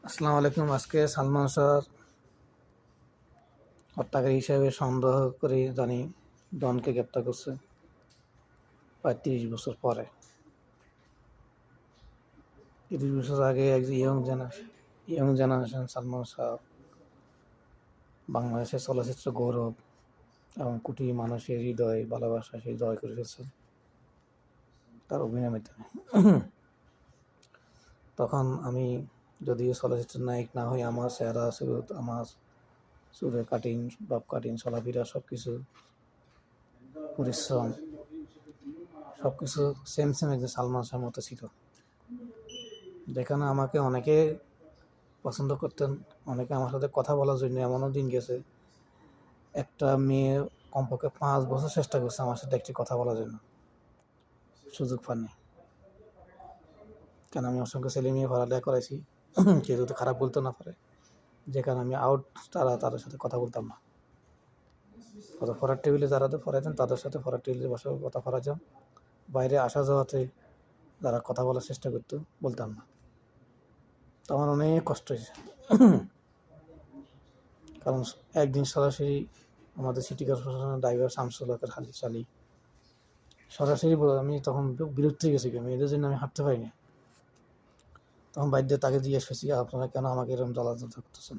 আসসালামু আলাইকুম। আজকে সালমান শাহর হত্যাকারী হিসেবে সন্দেহ করে জানি ডনকে গ্রেপ্তার করছে প্রায় 30 বছর পরে। 30 বছর আগে এক ইয়ং জেনারেশন সালমান শাহ বাংলাদেশের চলচ্চিত্র গৌরব এবং কোটি মানুষের হৃদয় ভালোবাসা সেই জয় করে ফেলছেন তার অভিনয় মাধ্যমে। তখন আমি যদিও চলচ্চিত্রের নায়ক না হই, আমার চেহারা সুরত, আমার চুলের কাটিং, বাপ কাটিং, চলাফেরা, সব কিছু পরিশ্রম সব কিছু সেম একজন সালমান শাহর মতো ছিল। যেখানে আমাকে অনেকে পছন্দ করতেন, অনেকে আমার সাথে কথা বলার জন্য, এমনও দিন গেছে একটা মেয়ে কমপক্ষে 5 বছর চেষ্টা করছে আমার সাথে একটি কথা বলার জন্য, সুযোগ পাননি। কেন আমি অসংখ্য ছেলে মেয়ে পড়ালেখা করাইছি, কেউ যদি খারাপ বলতে না পারে, যেখানে আমি আউট তাদের সাথে কথা বলতাম না। কত পড়ার টেবিলে যারা পড়াইতেন তাদের সাথে পড়ার টেবিলে বসে কথা পড়াতাম, বাইরে আসা যাওয়াতে যারা কথা বলার চেষ্টা করতো বলতাম না। তো আমার অনেক কষ্ট হয়েছে, কারণ একদিন সরাসরি আমাদের সিটি কর্পোরেশনের ড্রাইভার শামসুল হকের চালি সরাসরি আমি তখন বিরক্ত হয়ে গেছি, মেয়েদের জন্য আমি হাঁটতে পারি না। তখন বাধ্য তাকে জিজ্ঞেস করছি, আপনারা কেন আমাকে এরকম জ্বালাতন করতেছেন,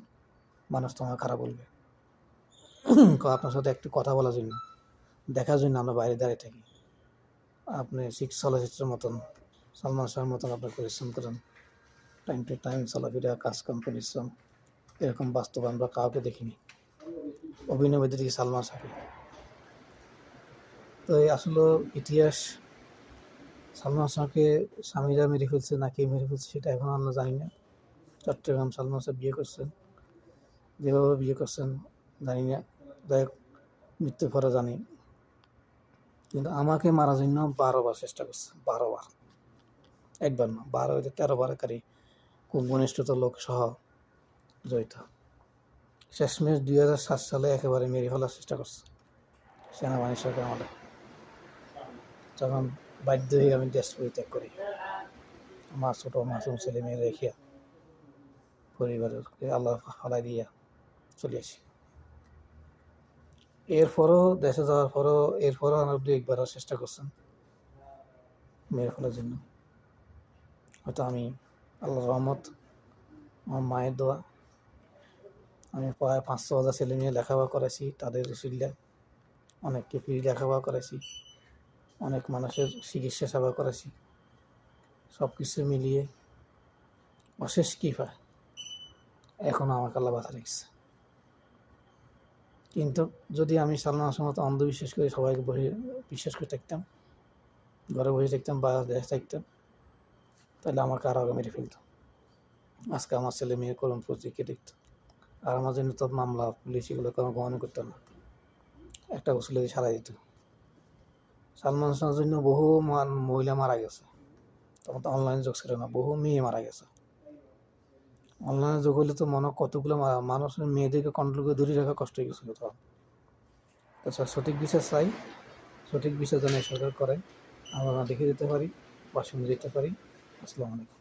মানুষ তো আমার খারাপ বলবে। আপনার সাথে একটু কথা বলার জন্য, দেখার জন্য আমরা বাইরে দাঁড়িয়ে থাকি। আপনি চলচ্চিত্রের মতন সালমান শাহের মতন আপনার পরিশ্রম করেন, টাইম টু টাইম চলাফেরা, কাজকাম, পরিশ্রম, এরকম বাস্তব আমরা কাউকে দেখিনি অভিনয় মধ্যে দেখি সালমান শাহকে। তো এই আসলে ইতিহাস সালমান শাহকে স্বামীরা মেরে ফেলছে না কে মেরে ফেলছে সেটা এখন আমরা জানি না। চট্টগ্রাম সালমান শাহ বিয়ে করছেন, যেভাবে বিয়ে করছেন জানি না, যাই হোক মৃত্যুর পরে জানি। কিন্তু আমাকে মারার জন্য 12 বার চেষ্টা করছে, 12 বার, একবার না 12 হইতে 13 বারকারী খুব ঘনিষ্ঠত লোক সহ জড়িত। শেষমেশ 2007 সালে একেবারে মেরে ফেলার চেষ্টা করছে সেনাবাহিনীর সরকার আমাদের। তখন বাধ্য হয়ে আমি দেশ পরিত্যাগ করি, আমার ছোটো মাসুম ছেলে মেয়ে রেখে পরিবারকে আল্লাহ হালাই দিয়া চলে আসি। এরপরও দেশে যাওয়ার পরও আমার 2-1 বার চেষ্টা করছেন মেরে ফেলার জন্য। হয়তো আমি আল্লাহর রহমত, আমার মায়ের দোয়া, আমি প্রায় 500,000 ছেলে মেয়ে লেখাপড়া করাইছি, তাদের উসিলায় অনেককে ফ্রি লেখাপড়া করাইছি, অনেক মানুষের চিকিৎসা সেবা করেছি। সব কিছু মিলিয়ে অশেষ কৃপা এখন আমাকে আল্লাহ বাঁচা রেখেছে। কিন্তু যদি আমি সালমান শাহের মতো অন্ধবিশ্বাস করে সবাইকে বিশ্বাস করে থাকতাম, ঘরে বসে থাকতাম বা দেশে থাকতাম, তাহলে আমাকে আরও আগে মেরে ফেলত। আজকে আমার ছেলে মেয়ের করুণ প্রতিকে দেখত, আর আমার জন্য তো মামলা পুলিশ এগুলো কোনো গ্রহণ করতো না, একটা ওসিলে সারা দিত। সালমান শাহের জন্য বহু মহিলা মারা গেছে, তখন তো অনলাইন যোগ ছিল না, বহু মেয়ে মারা গেছে। অনলাইনে যোগ হলে তো মনে কতগুলো মানুষের মেয়েদেরকে কন্ট্রোল করে দূরে রাখা কষ্ট হয়ে গেছিলো তখন। আচ্ছা, সঠিক বিচার চাই, সঠিক বিচার যেন সরকার করে, আমরা দেখে দিতে পারি বা শুনে দিতে পারি। আসসালামু আলাইকুম।